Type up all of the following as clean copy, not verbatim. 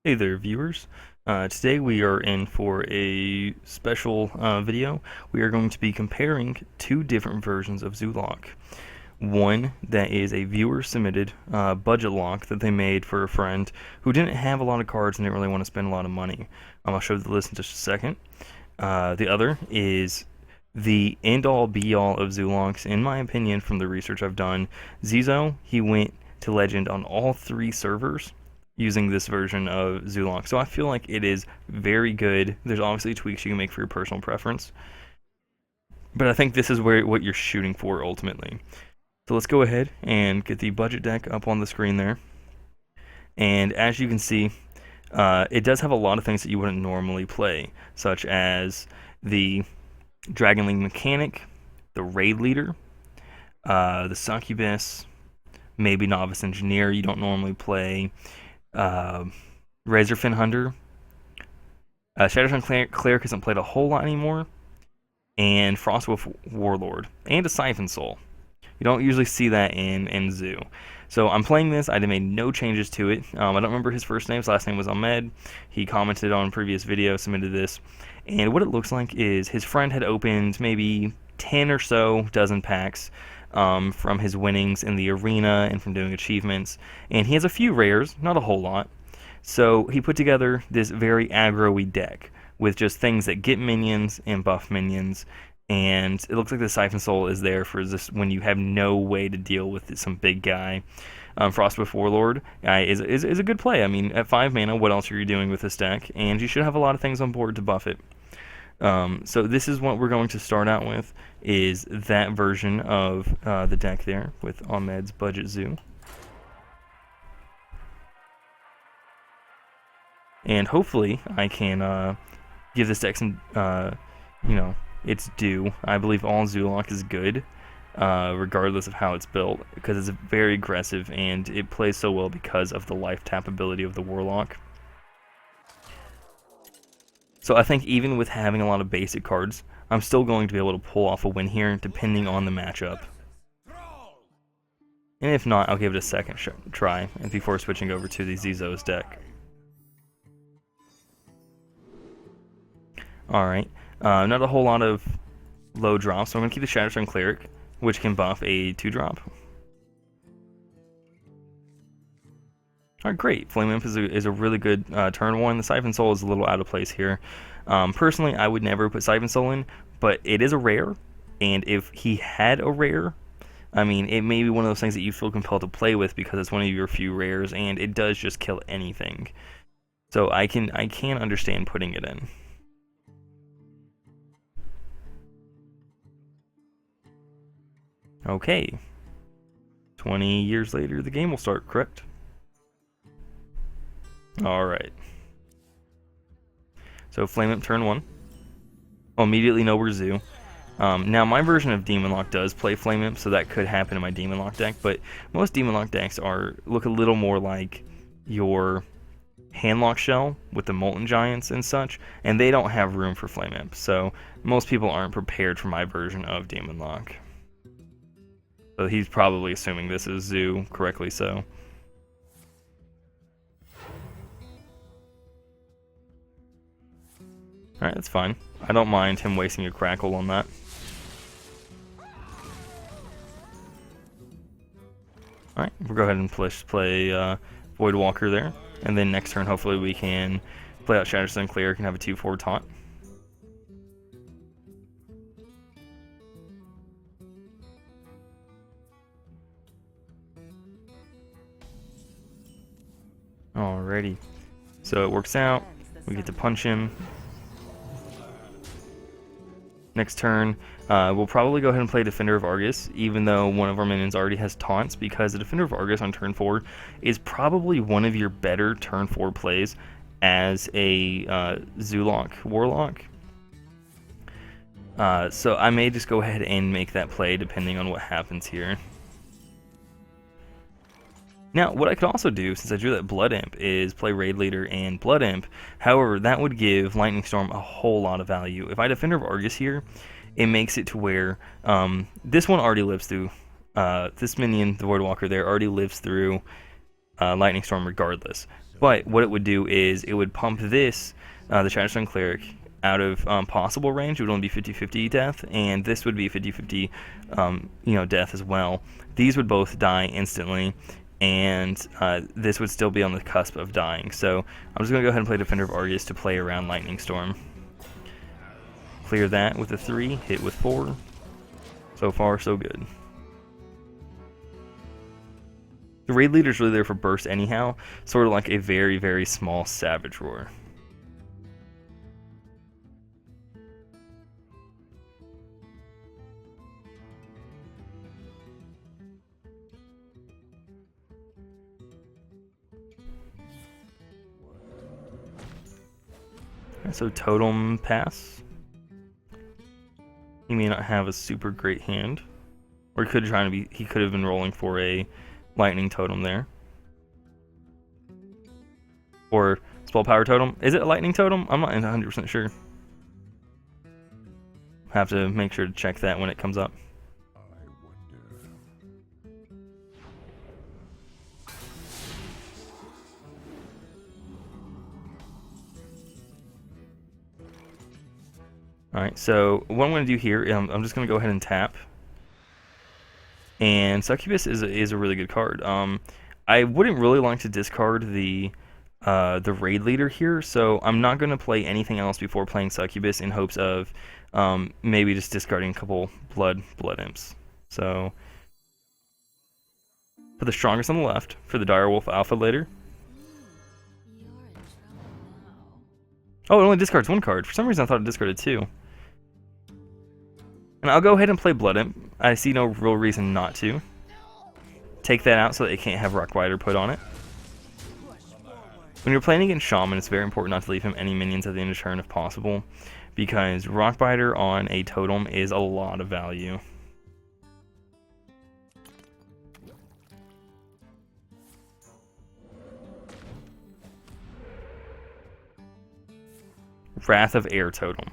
Hey there, viewers. Today we are in for a special video. We are going to be comparing two different versions of ZooLock. One that is a viewer-submitted budget lock that they made for a friend who didn't have a lot of cards and didn't really want to spend a lot of money. I'll show the list in just a second. The other is the end-all be-all of ZooLocks, in my opinion, from the research I've done. Xixo, he went to Legend on all three servers using this version of ZooLock. So I feel like it is very good. There's obviously tweaks you can make for your personal preference, but I think this is what you're shooting for ultimately. So let's go ahead and get the budget deck up on the screen there. And as you can see, it does have a lot of things that you wouldn't normally play, such as the Dragon Link Mechanic, the Raid Leader, the Succubus, maybe Novice Engineer you don't normally play, Razorfin Hunter, Shadowstone Cleric hasn't played a whole lot anymore, and Frostwolf Warlord, and a Siphon Soul. You don't usually see that in Zoo. So I'm playing this. I made no changes to it. I don't remember his first name. His last name was Ahmed. He commented on a previous video, submitted this. And what it looks like is his friend had opened maybe 10 or so dozen packs from his winnings in the arena and from doing achievements. And he has a few rares, not a whole lot. So he put together this very aggro-y deck with just things that get minions and buff minions. And it looks like the Siphon Soul is there for this when you have no way to deal with some big guy. Frostwolf Warlord is a good play. I mean, at 5 mana, what else are you doing with this deck? And you should have a lot of things on board to buff it. So this is what we're going to start out with, is that version of the deck there with Ahmed's Budget Zoo. And hopefully I can give this deck some, its due. I believe all ZooLock is good, regardless of how it's built, because it's very aggressive and it plays so well because of the life tap ability of the WarLock. So I think even with having a lot of basic cards, I'm still going to be able to pull off a win here, depending on the matchup. And if not, I'll give it a second try before switching over to the Xixo's deck. Alright. Not a whole lot of low drops, so I'm going to keep the Shadowstone Cleric, which can buff a 2-drop. Alright, great. Flame Imp is a really good turn 1. The Siphon Soul is a little out of place here. Personally, I would never put Siphon Soul in, but it is a rare, and if he had a rare, I mean, it may be one of those things that you feel compelled to play with because it's one of your few rares, and it does just kill anything. So I can understand putting it in. Okay, 20 years later, the game will start, correct? Alright. So, Flame Imp turn 1. I'll immediately know we're Zoo. Now, my version of Demon Lock does play Flame Imp, so that could happen in my Demon Lock deck, but most Demon Lock decks look a little more like your Handlock Shell with the Molten Giants and such, and they don't have room for Flame Imp, so most people aren't prepared for my version of Demon Lock. So he's probably assuming this is Zoo, correctly so. Alright, that's fine. I don't mind him wasting a Crackle on that. Alright, we'll go ahead and play Voidwalker there. And then next turn, hopefully we can play out Shadowstone Cleric and have a 2/4 taunt. Alrighty. So it works out. We get to punch him. Next turn, we'll probably go ahead and play Defender of Argus, even though one of our minions already has taunts, because the Defender of Argus on turn 4 is probably one of your better turn 4 plays as a ZooLock WarLock. So I may just go ahead and make that play depending on what happens here. Now, what I could also do, since I drew that Blood Imp, is play Raid Leader and Blood Imp. However, that would give Lightning Storm a whole lot of value. If I Defender of Argus here, it makes it to where this one already lives through, this minion, the Voidwalker there, already lives through Lightning Storm regardless. But what it would do is it would pump this, the Shadowstone Cleric, out of possible range. It would only be 50-50 death, and this would be 50-50, death as well. These would both die instantly, and this would still be on the cusp of dying. So I'm just going to go ahead and play Defender of Argus to play around Lightning Storm. Clear that with a 3, hit with 4. So far, so good. The raid leader's really there for burst anyhow, sort of like a very, very small Savage Roar. So Totem pass. He may not have a super great hand, or he could have been rolling for a Lightning Totem there, or Spell Power Totem. Is it a Lightning Totem? I'm not 100% sure. Have to make sure to check that when it comes up. Alright, so what I'm going to do here, I'm just going to go ahead and tap. And Succubus is a really good card. I wouldn't really like to discard the raid leader here, so I'm not going to play anything else before playing Succubus in hopes of maybe just discarding a couple blood imps. So put the strongest on the left for the Direwolf Alpha later. Oh, it only discards one card. For some reason I thought it discarded 2. And I'll go ahead and play Blood Imp. I see no real reason not to. Take that out so that it can't have Rockbiter put on it. When you're playing against Shaman, it's very important not to leave him any minions at the end of turn if possible, because Rockbiter on a totem is a lot of value. Wrath of Air Totem.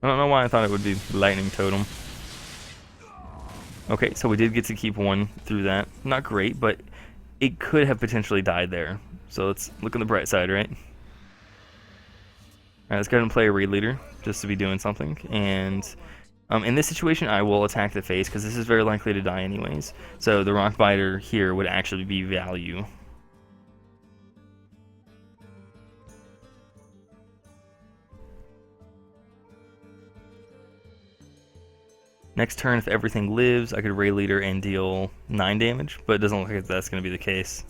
I don't know why I thought it would be Lightning Totem. Okay, so we did get to keep 1 through that. Not great, but it could have potentially died there. So let's look on the bright side, right? Alright, let's go ahead and play a raid leader, just to be doing something. And in this situation, I will attack the face, because this is very likely to die anyways. So the Rockbiter here would actually be value. Next turn, if everything lives, I could raid leader and deal 9 damage, but it doesn't look like that's going to be the case.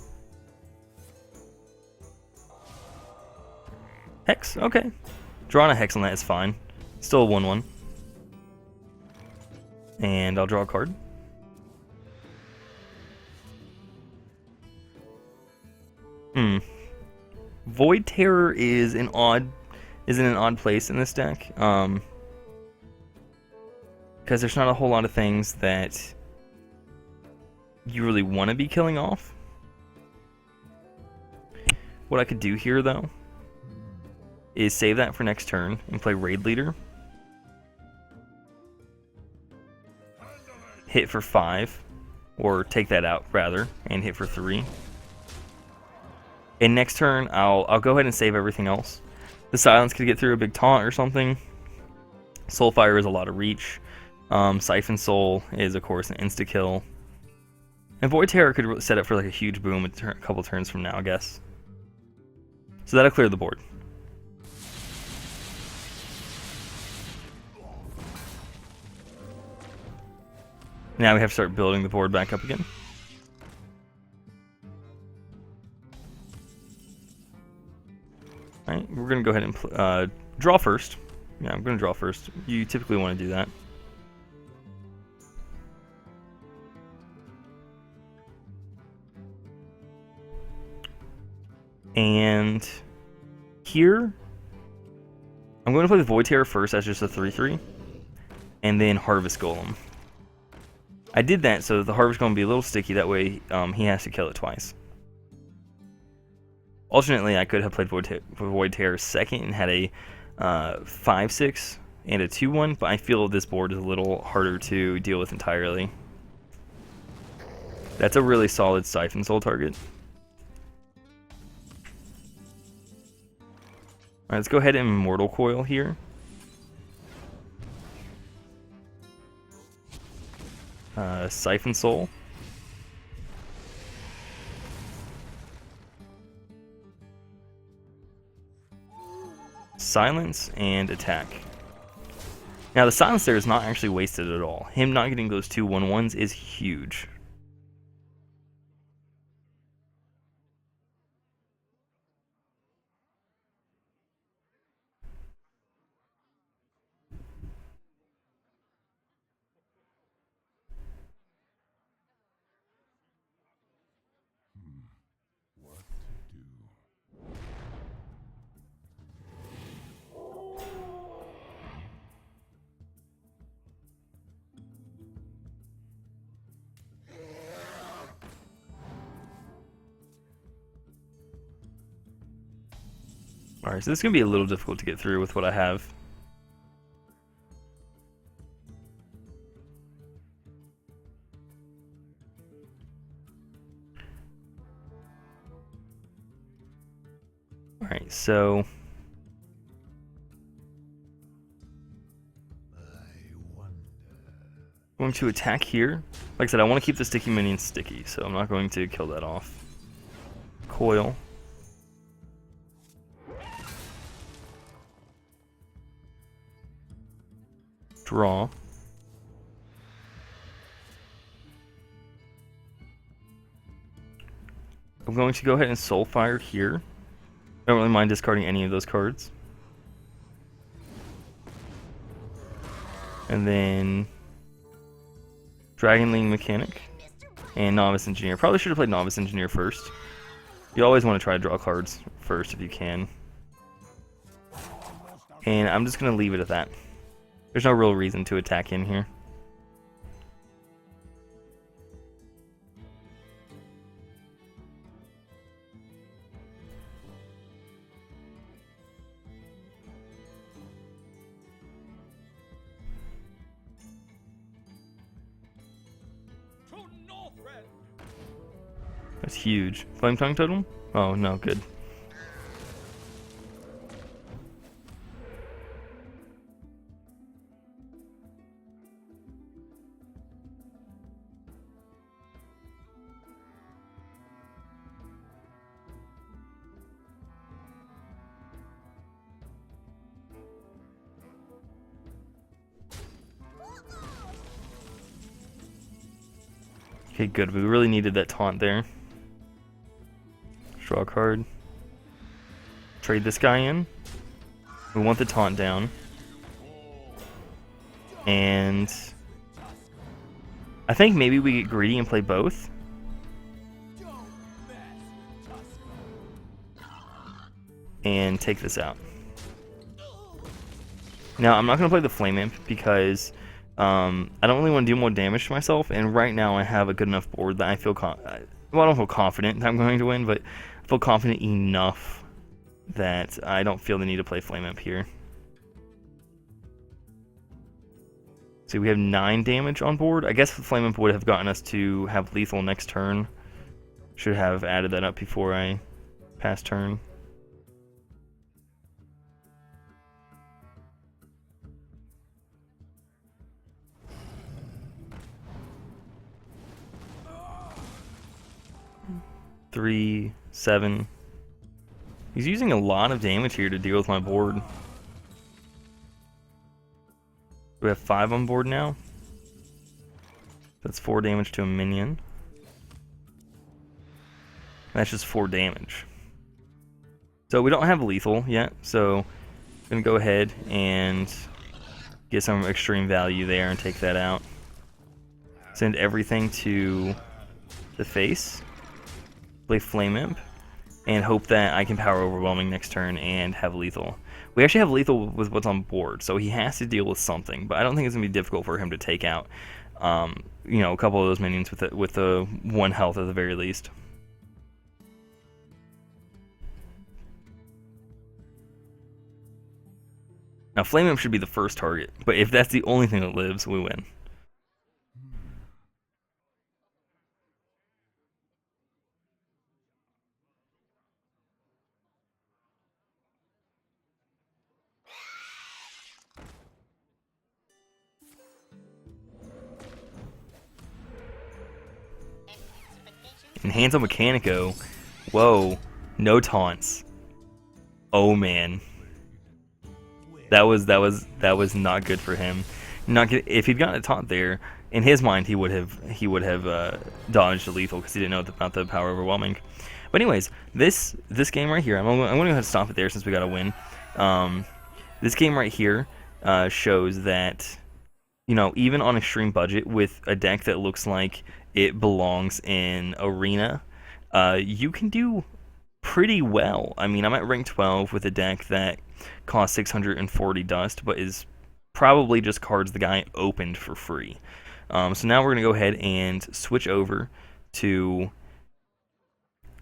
Hex, okay. Drawing a Hex on that is fine. Still a 1/1. And I'll draw a card. Void Terror is in an odd place in this deck. Because there's not a whole lot of things that you really want to be killing off. What I could do here, though, is save that for next turn and play Raid Leader. Hit for 5, or take that out, rather, and hit for 3. And next turn, I'll go ahead and save everything else. The Silence could get through a big taunt or something. Soulfire is a lot of reach. Siphon Soul is, of course, an insta-kill. And Void Terror could set up for like a huge boom a couple turns from now, I guess. So that'll clear the board. Now we have to start building the board back up again. Alright, we're going to go ahead and draw first. Yeah, I'm going to draw first. You typically want to do that. And here, I'm going to play the Void Terror first as just a 3/3, and then Harvest Golem. I did that so the Harvest Golem will be a little sticky, that way he has to kill it twice. Alternately, I could have played Void Terror second and had a 5/6 and a 2/1, but I feel this board is a little harder to deal with entirely. That's a really solid Siphon Soul target. Alright, let's go ahead and Immortal Coil here. Siphon Soul. Silence and attack. Now the silence there is not actually wasted at all. Him not getting those 2 1/1s is huge. Alright, so this is going to be a little difficult to get through with what I have. Alright, so I'm going to attack here. Like I said, I want to keep the sticky minion sticky, so I'm not going to kill that off. Coil. Draw. I'm going to go ahead and Soulfire here. I don't really mind discarding any of those cards. And then Dragonling Mechanic and Novice Engineer. Probably should have played Novice Engineer first. You always want to try to draw cards first if you can. And I'm just going to leave it at that. There's no real reason to attack in here. That's huge. Flame Tongue Totem? Oh, no, good. Okay, good. We really needed that taunt there. Draw a card. Trade this guy in. We want the taunt down. And I think maybe we get greedy and play both. And take this out. Now, I'm not going to play the Flame Imp because I don't really want to do more damage to myself, and right now I have a good enough board that I feel well, I don't feel confident that I'm going to win, but I feel confident enough that I don't feel the need to play Flame Imp here. See, we have 9 damage on board. I guess the Flame Imp would have gotten us to have lethal next turn. Should have added that up before I passed turn. Three, 7. He's using a lot of damage here to deal with my board. We have 5 on board now. That's 4 damage to a minion. That's just 4 damage. So we don't have lethal yet, so I'm going to go ahead and get some extreme value there and take that out. Send everything to the face. Play Flame Imp, and hope that I can power Overwhelming next turn and have lethal. We actually have lethal with what's on board, so he has to deal with something, but I don't think it's going to be difficult for him to take out you know, a couple of those minions with the 1 health at the very least. Now Flame Imp should be the first target, but if that's the only thing that lives, we win. And Hands on Mechanico. Whoa. No taunts. Oh man. That was not good for him. Not good. If he'd gotten a taunt there, in his mind he would have dodged the lethal because he didn't know about the power overwhelming. But anyways, this game right here, I'm going to go ahead and stop it there since we got a win. This game right here shows that, you know, even on extreme budget with a deck that looks like it belongs in Arena, you can do pretty well. I mean, I'm at rank 12 with a deck that costs 640 dust, but is probably just cards the guy opened for free. So now we're going to go ahead and switch over to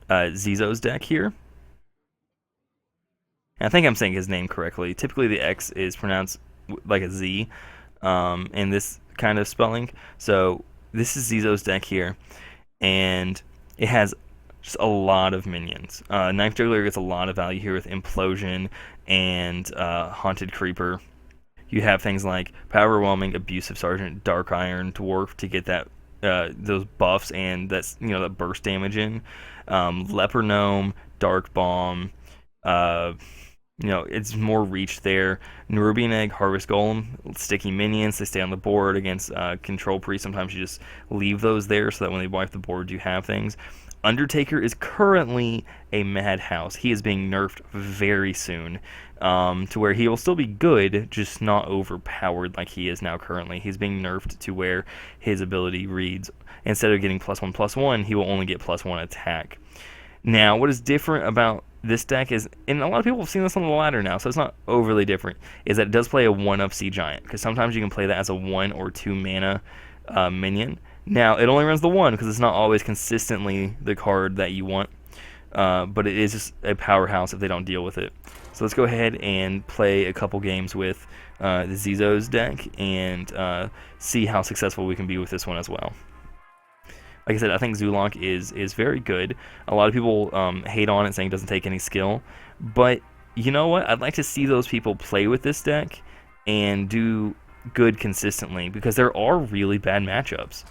Xixo's deck here. And I think I'm saying his name correctly. Typically the X is pronounced like a Z in this kind of spelling. So this is Xixo's deck here, and it has just a lot of minions. Knife Juggler gets a lot of value here with Implosion and Haunted Creeper. You have things like Power Overwhelming, Abusive Sergeant, Dark Iron, Dwarf to get that those buffs and that's, you know, that burst damage in. Leper Gnome, Dark Bomb. You know, it's more reach there. Nerubian Egg, Harvest Golem, sticky minions. They stay on the board against Control Priest. Sometimes you just leave those there so that when they wipe the board, you have things. Undertaker is currently a madhouse. He is being nerfed very soon to where he will still be good, just not overpowered like he is now currently. He's being nerfed to where his ability reads, instead of getting +1/+1, he will only get +1 attack. Now, what is different about this deck is, and a lot of people have seen this on the ladder now, so it's not overly different, is that it does play a 1-of Sea Giant, because sometimes you can play that as a 1 or 2 mana minion. Now, it only runs the 1 because it's not always consistently the card that you want, but it is just a powerhouse if they don't deal with it. So let's go ahead and play a couple games with the Xixo's deck and see how successful we can be with this one as well. Like I said, I think ZooLock is very good. A lot of people hate on it, saying it doesn't take any skill. But you know what? I'd like to see those people play with this deck and do good consistently, because there are really bad matchups.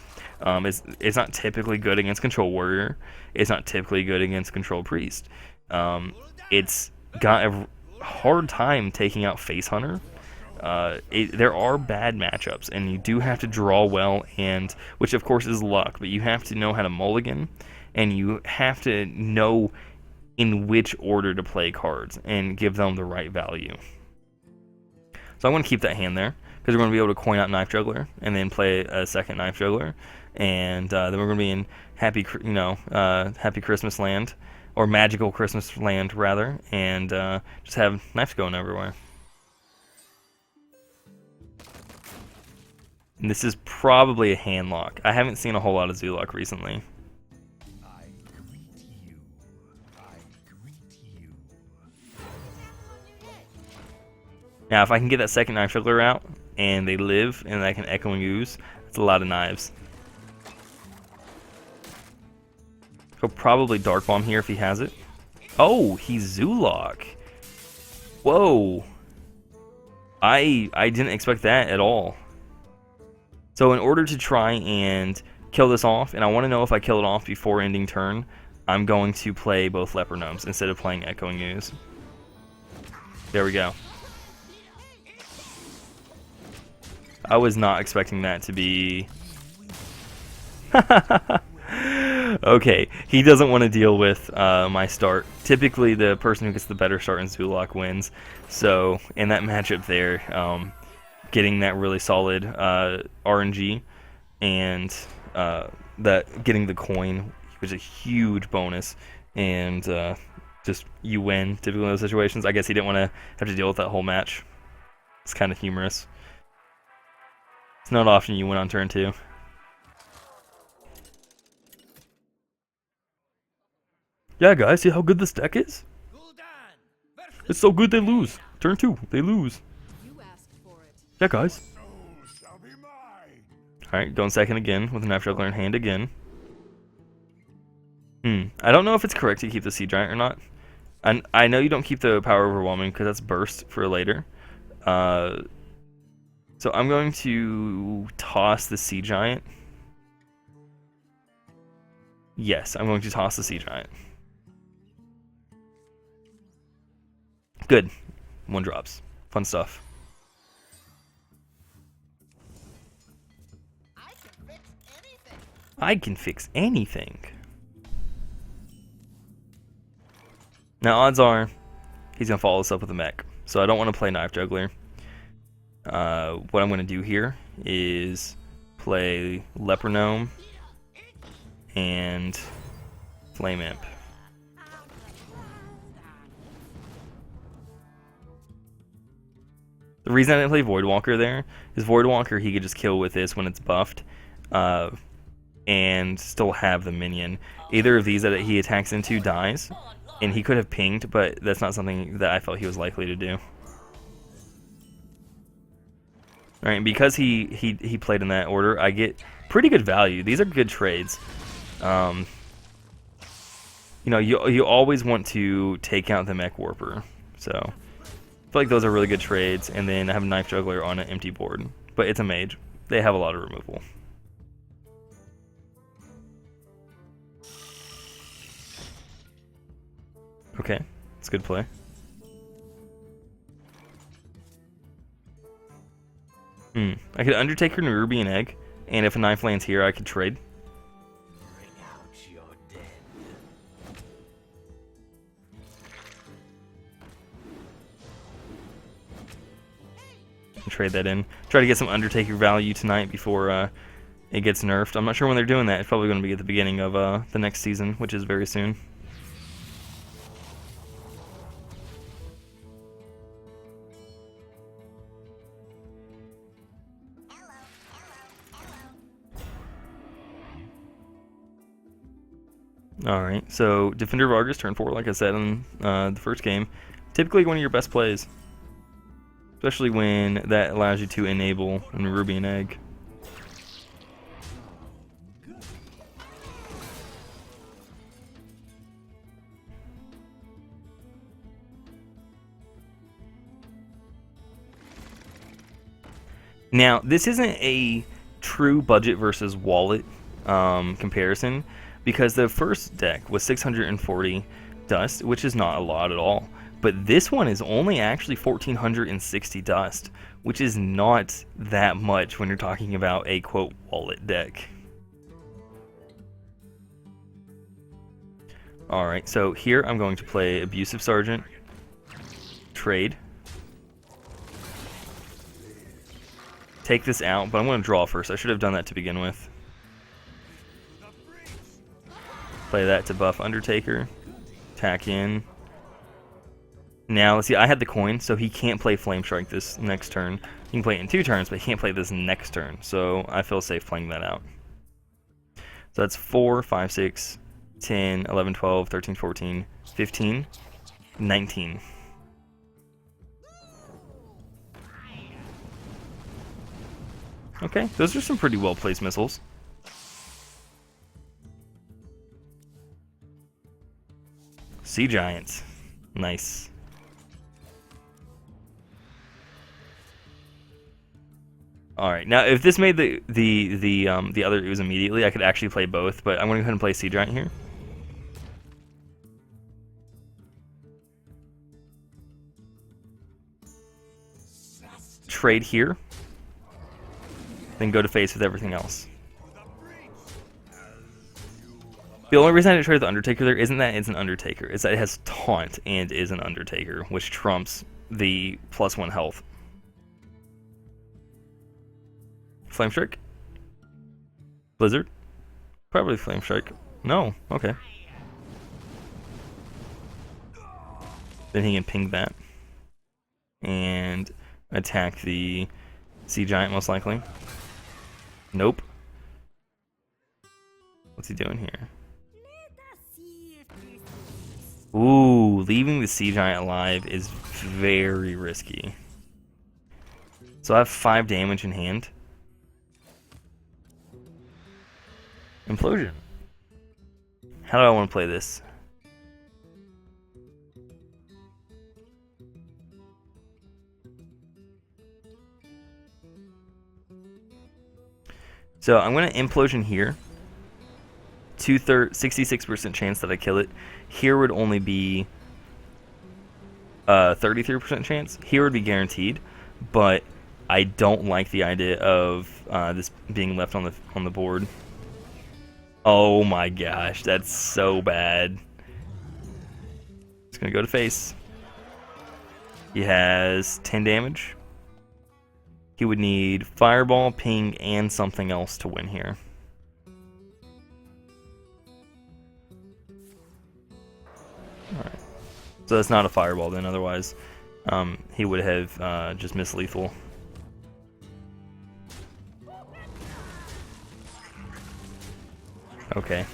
It's not typically good against Control Warrior. It's not typically good against Control Priest. It's got a hard time taking out Face Hunter. There are bad matchups, and you do have to draw well, and which of course is luck, but you have to know how to mulligan, and you have to know in which order to play cards and give them the right value. So I'm going to keep that hand there, because we're going to be able to coin out Knife Juggler and then play a second Knife Juggler, and then we're going to be in happy Christmas land, or magical Christmas land rather, and just have knives going everywhere. And this is probably a hand lock. I haven't seen a whole lot of ZooLock recently. I greet you. I greet you. Now, if I can get that second Knife Juggler out, and they live, and I can Echoing Ooze, that's a lot of knives. He'll probably Dark Bomb here if he has it. Oh, he's ZooLock. Whoa. I didn't expect that at all. So in order to try and kill this off, and I want to know if I kill it off before ending turn, I'm going to play both Leper Gnomes instead of playing Echoing Ooze. There we go. I was not expecting that to be... Okay, he doesn't want to deal with my start. Typically, the person who gets the better start in ZooLock wins. So in that matchup there, getting that really solid RNG and that getting the coin was a huge bonus, and just you win typically in those situations. I guess he didn't want to have to deal with that whole match. It's kind of humorous. It's not often you win on turn 2. Yeah, guys, see how good this deck is? It's so good they lose. Turn 2, they lose. Yeah, guys. Alright, going second again with a Knife Juggler in hand again. I don't know if it's correct to keep the Sea Giant or not. I know you don't keep the Power Overwhelming because that's burst for later. So I'm going to toss the Sea Giant. Yes, I'm going to toss the Sea Giant. Good. 1 drops. Fun stuff. I can fix anything. Now, odds are he's going to follow us up with a mech. So I don't want to play Knife Juggler. What I'm going to do here is play Leper Gnome and Flame Imp. The reason I didn't play Voidwalker there is Voidwalker he could just kill with this when it's buffed, and still have the minion. Either of these that he attacks into dies, and he could have pinged, but that's not something that I felt he was likely to do. All right, because he played in that order, I get pretty good value. These are good trades. You know, you always want to take out the Mech Warper, so I feel like those are really good trades. And then I have a Knife Juggler on an empty board, but it's a mage. They have a lot of removal. Okay, it's a good play. I could Undertaker and Ruby and Egg, and if a knife lands here, I could trade. Bring out your dead. Trade that in. Try to get some Undertaker value tonight before it gets nerfed. I'm not sure when they're doing that. It's probably going to be at the beginning of the next season, which is very soon. Alright, so Defender of Argus, turn 4, like I said in the first game. Typically one of your best plays. Especially when that allows you to enable a Ruby and Egg. Now, this isn't a true budget versus wallet comparison, because the first deck was 640 dust, which is not a lot at all. But this one is only actually 1460 dust, which is not that much when you're talking about a quote wallet deck. Alright, so here I'm going to play Abusive Sergeant, trade, take this out, but I'm going to draw first. I should have done that to begin with. Play that to buff Undertaker, attack in. Now, let's see, I had the coin, so he can't play Flame Strike this next turn. He can play it in 2 turns, but he can't play this next turn, so I feel safe playing that out. So that's 4, 5, 6, 10, 11, 12, 13, 14, 15, 19. Okay, those are some pretty well-placed missiles. Sea Giants. Nice. All right. Now, if this made the other ooze immediately, I could actually play both. But I'm going to go ahead and play Sea Giant here. Trade here. Then go to face with everything else. The only reason I didn't trade the Undertaker there isn't that it's an Undertaker. It's that it has Taunt and is an Undertaker, which trumps the +1 health. Flame Strike? Blizzard? Probably Flame Strike. No, okay. Then he can ping that. And attack the Sea Giant, most likely. Nope. What's he doing here? Ooh, leaving the Sea Giant alive is very risky. So I have 5 damage in hand. Implosion. How do I want to play this? So I'm going to Implosion here 66% chance that I kill it. Here would only be 33% chance. Here would be guaranteed, but I don't like the idea of this being left on the board. Oh my gosh, that's so bad. It's gonna go to face. He has 10 damage. He would need Fireball, Ping, and something else to win here. Alright. So that's not a Fireball then, otherwise he would have just missed lethal. Okay.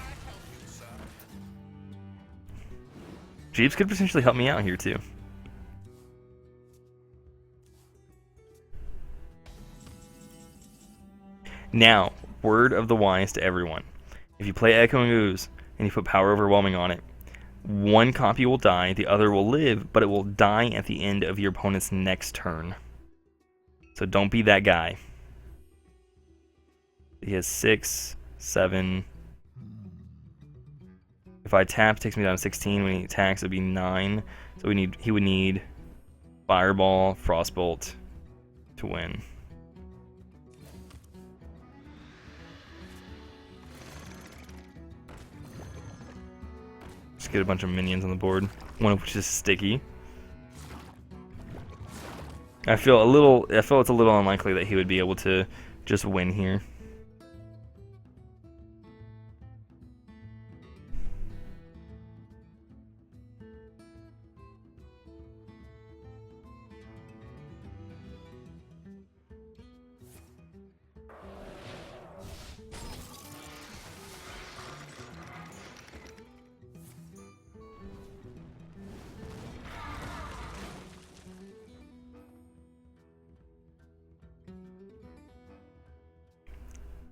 Jeeps could potentially help me out here too. Now, word of the wise to everyone. If you play Echoing Ooze and you put Power Overwhelming on it, one copy will die, the other will live, but it will die at the end of your opponent's next turn. So don't be that guy. He has 6, 7. If I tap, it takes me down to 16. When he attacks, it would be 9. So he would need Fireball, Frostbolt to win. Just get a bunch of minions on the board, one of which is sticky. I feel it's a little unlikely that he would be able to just win here.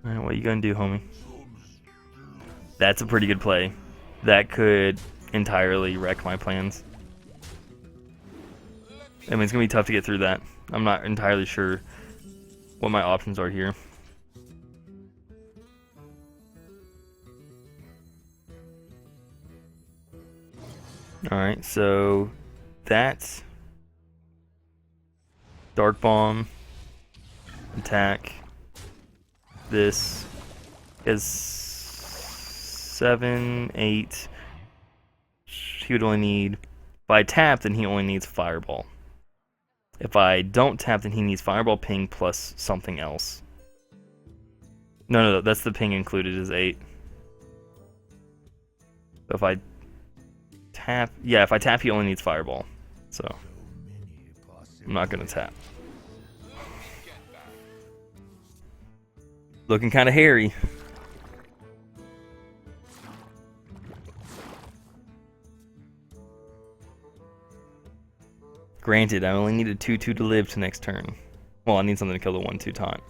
Alright, what are you gonna do, homie? That's a pretty good play. That could entirely wreck my plans. I mean, it's gonna be tough to get through that. I'm not entirely sure what my options are here. Alright, so that's Dark Bomb, attack. This is 7, 8. He would only need, if I tap, then he only needs Fireball. If I don't tap, then he needs Fireball, Ping, plus something else. No, that's the Ping included is 8. So if I tap, yeah, if I tap, he only needs Fireball. So I'm not gonna tap. Looking kind of hairy. Granted, I only needed 2/2 to live to next turn. Well, I need something to kill the 1/2 taunt.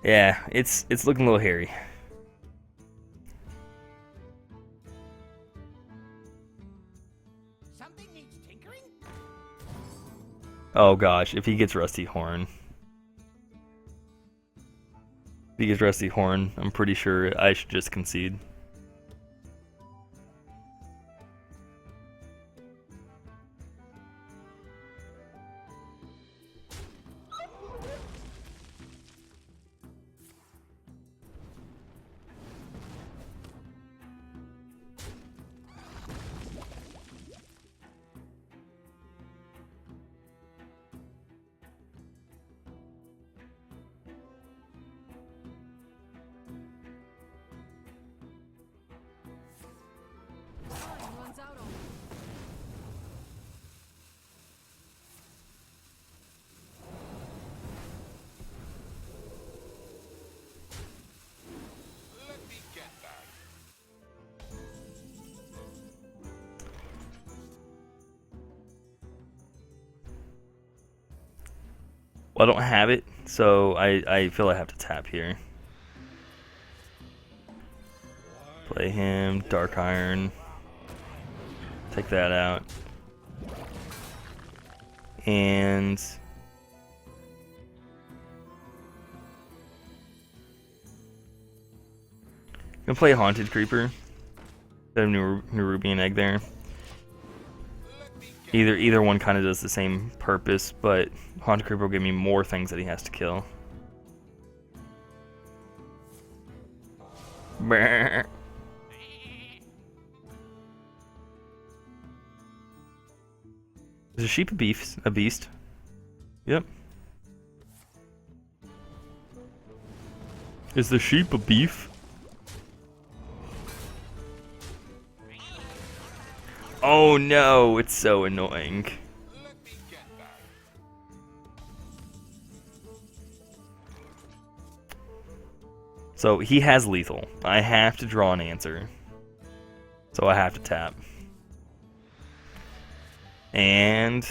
Yeah, it's looking a little hairy. Something needs tinkering? Oh gosh, if he gets Rusty Horn. If he gets Rusty Horn, I'm pretty sure I should just concede. Well, I don't have it, so I feel I have to tap here. Play him, Dark Iron. Take that out. And I'm gonna play Haunted Creeper. The Nerubian egg there. Either one kind of does the same purpose, but Haunted Creeper will give me more things that he has to kill. Brr. Is a sheep a beast? Yep. Is the sheep a beef? Oh no, it's so annoying. So he has lethal. I have to draw an answer. So I have to tap. And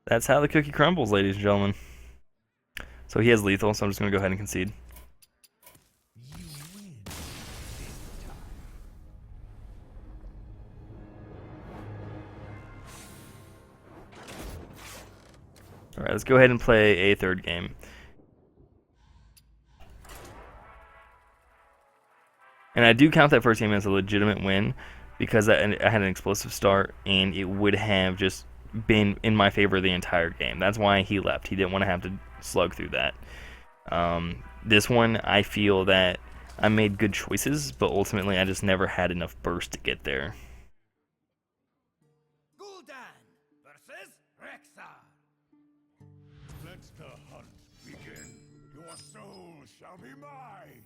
that's how the cookie crumbles, ladies and gentlemen. So he has lethal, so I'm just going to go ahead and concede. Alright, let's go ahead and play a third game. And I do count that first game as a legitimate win because I had an explosive start and it would have just been in my favor the entire game. That's why he left. He didn't want to have to slug through that. This one, I feel that I made good choices, but ultimately I just never had enough burst to get there. Versus Rexa. Let the hunt begin. Your soul shall be mine.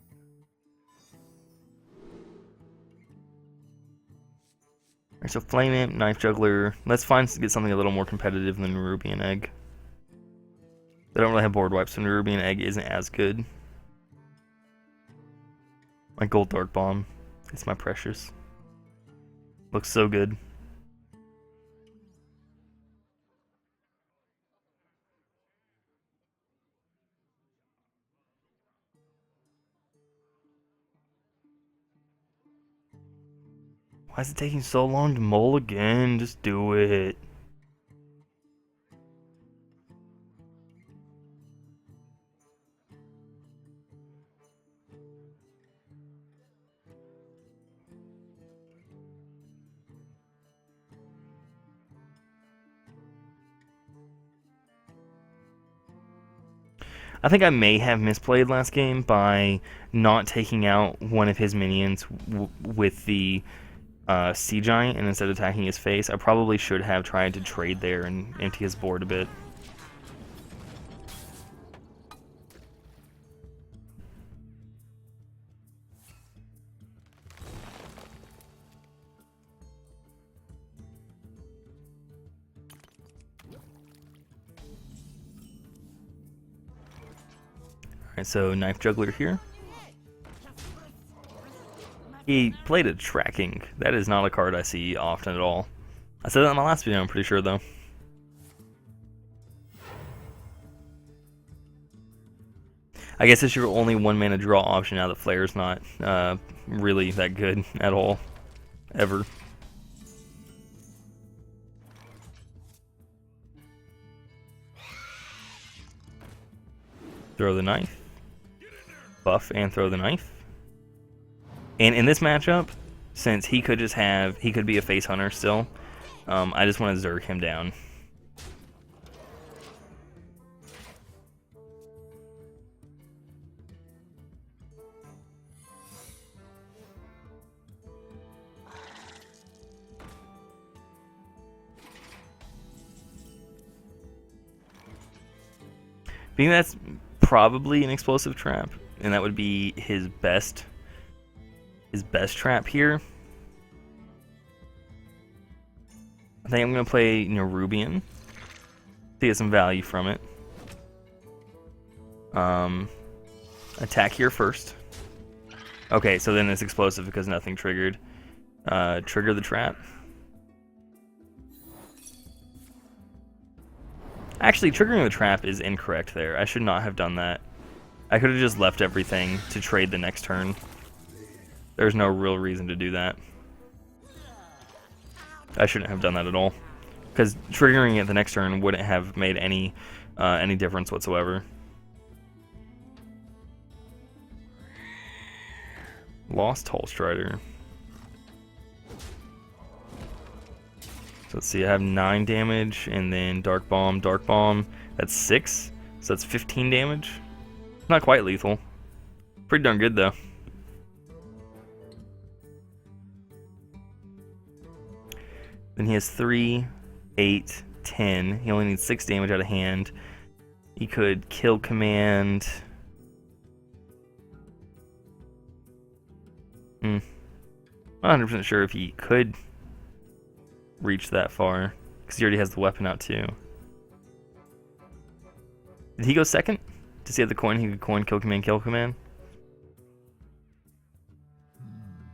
Alright, so Flame Imp, Knife Juggler. Let's get something a little more competitive than Nerubian Egg. They don't really have board wipes, so Nerubian Egg isn't as good. My Gold Dark Bomb. It's my precious. Looks so good. Why is it taking so long to mull again? Just do it. I think I may have misplayed last game by not taking out one of his minions with the Sea Giant, and instead of attacking his face, I probably should have tried to trade there and empty his board a bit. Alright, so Knife Juggler here. He played a Tracking. That is not a card I see often at all. I said that in my last video, I'm pretty sure, though. I guess it's your only one mana draw option now that Flare's not really that good at all. Ever. Throw the knife. Buff and throw the knife. And in this matchup, since he could be a face hunter still, I just want to Zerg him down. I think that's probably an explosive trap, and that would be his best trap here. I think I'm gonna play Nerubian to get some value from it. Attack here first. Okay, so then it's explosive because nothing triggered. Trigger the trap. Actually, triggering the trap is incorrect there. I should not have done that. I could have just left everything to trade the next turn. There's no real reason to do that. I shouldn't have done that at all. Because triggering it the next turn wouldn't have made any difference whatsoever. Lost Tall Strider. So let's see, I have 9 damage, and then Dark Bomb, that's 6, so that's 15 damage. Not quite lethal. Pretty darn good, though. Then he has 3, 8, 10. He only needs 6 damage out of hand. He could kill command. Not 100% sure if he could reach that far, because he already has the weapon out too. Did he go second? Does he have the coin? He could coin, kill command.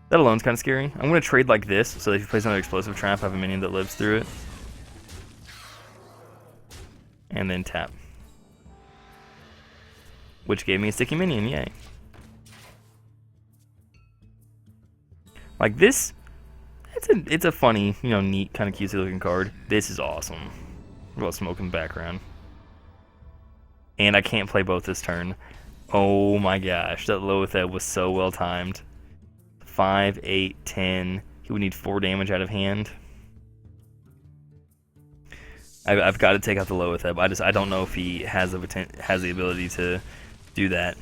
That alone's kind of scary. I'm going to trade like this, so that if he plays another explosive trap, I have a minion that lives through it. And then tap. Which gave me a sticky minion, yay. Like this, it's a funny, neat, kind of cutesy looking card. This is awesome. What about smoke in the background? And I can't play both this turn. Oh my gosh, that Loatheb was so well timed. 5, 8, 10. He would need 4 damage out of hand. I've got to take out the Loatheb. I don't know if he has the ability to do that.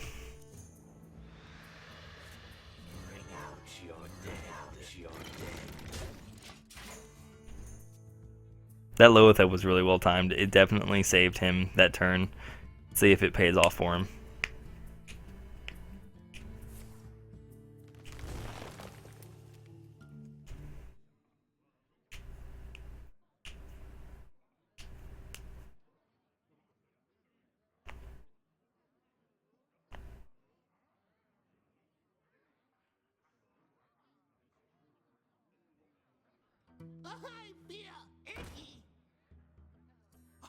That Loatheb was really well timed. It definitely saved him that turn. Let's see if it pays off for him. I feel icky.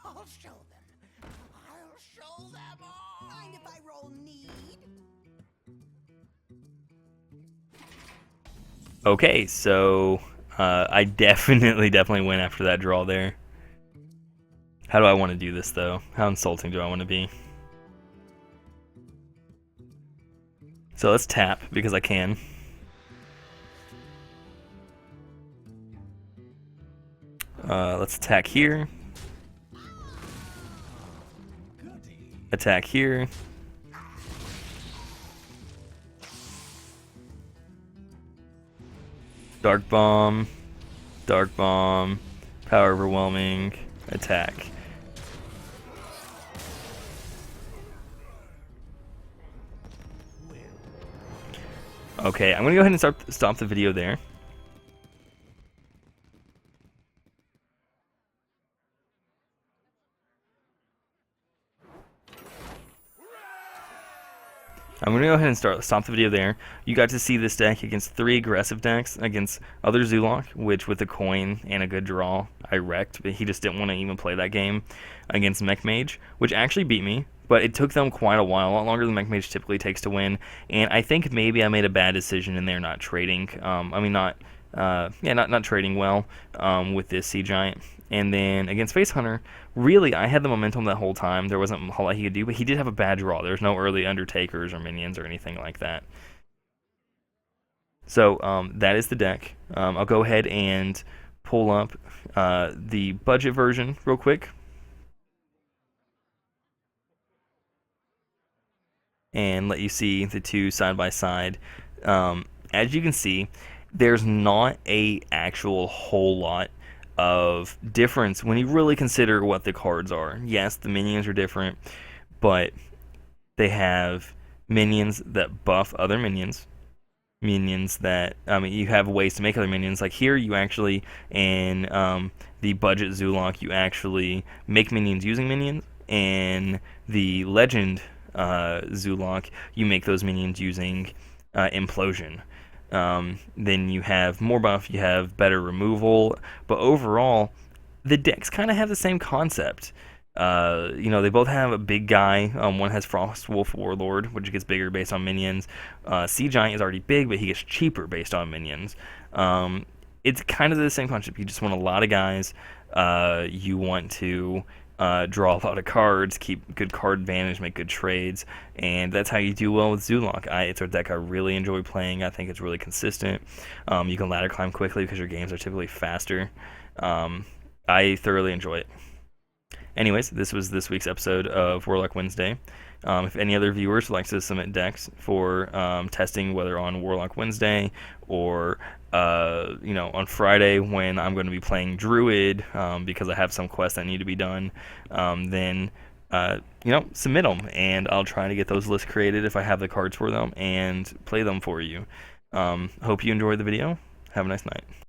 I'll show them. I'll show them all. Mind if I roll need? Okay, so I definitely win after that draw there. How do I want to do this, though? How insulting do I want to be? So let's tap, because I can. Let's attack here. Attack here. Dark Bomb. Power Overwhelming. Attack. Okay, I'm gonna go ahead and stop the video there. I'm going to go ahead and stop the video there. You got to see this deck against 3 aggressive decks against other ZooLock, which with a coin and a good draw, I wrecked, but he just didn't want to even play that game against Mech Mage, which actually beat me, but it took them quite a while, a lot longer than Mech Mage typically takes to win, and I think maybe I made a bad decision in there not trading. Not trading well with this Sea Giant. And then against Face Hunter, really, I had the momentum that whole time. There wasn't a whole lot he could do, but he did have a bad draw. There's no early Undertakers or minions or anything like that. So that is the deck. I'll go ahead and pull up the budget version real quick. And let you see the two side by side. As you can see, there's not a actual whole lot of difference when you really consider what the cards are. Yes, the minions are different, but they have minions that buff other minions. Minions that, you have ways to make other minions. Like here, you actually, in the budget ZooLock, you actually make minions using minions. In the legend ZooLock, you make those minions using implosion. Then you have more buff, you have better removal, but overall, the decks kind of have the same concept. They both have a big guy. One has Frostwolf Warlord, which gets bigger based on minions. Sea Giant is already big, but he gets cheaper based on minions. It's kind of the same concept. You just want a lot of guys. You want to draw a lot of cards, keep good card advantage, make good trades, and that's how you do well with ZooLock. It's a deck I really enjoy playing. I think it's really consistent. You can ladder climb quickly because your games are typically faster. I thoroughly enjoy it. Anyways, this was this week's episode of WarLock Wednesday. If any other viewers would like to submit decks for testing, whether on WarLock Wednesday or on Friday when I'm going to be playing Druid because I have some quests that need to be done, then submit them, and I'll try to get those lists created if I have the cards for them and play them for you. Hope you enjoyed the video. Have a nice night.